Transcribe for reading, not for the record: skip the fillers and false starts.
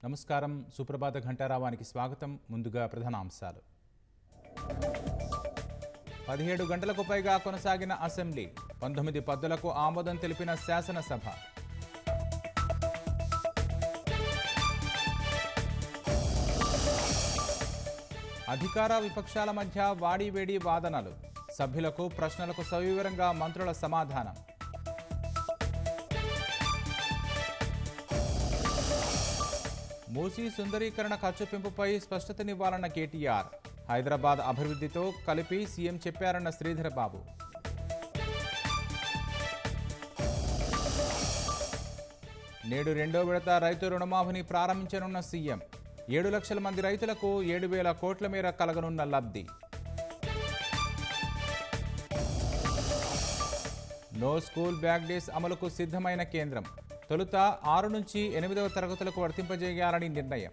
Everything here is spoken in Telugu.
నమస్కారం. సుప్రభాత ఘంటారావానికి స్వాగతం. ముందుగా ప్రధానాంశాలు. 17 గంటలకు పైగా కొనసాగిన అసెంబ్లీ. 19 పద్దులకు ఆమోదం తెలిపిన శాసనసభ. అధికార విపక్షాల మధ్య వాడివేడి వాదనలు. సభ్యులకు ప్రశ్నలకు సవివరంగా మంత్రుల సమాధానం. మూసీ సుందరీకరణ ఖర్చు పెంపుపై స్పష్టతనివ్వాలన్న కేటీఆర్. హైదరాబాద్ అభివృద్ధితో కలిపి సీఎం చెప్పారన్న శ్రీధరబాబు. నేడు రెండో విడత రైతు రుణమాఫీని ప్రారంభించనున్న సీఎం. 7 లక్షల మంది రైతులకు 7,000 కోట్ల మేర కలగనున్న లబ్ధి. నో స్కూల్ బ్యాక్ డేస్ అమలుకు సిద్ధమైన కేంద్రం. తొలుత 6 నుంచి 8వ తరగతులకు వర్తింపజేయాలని నిర్ణయం.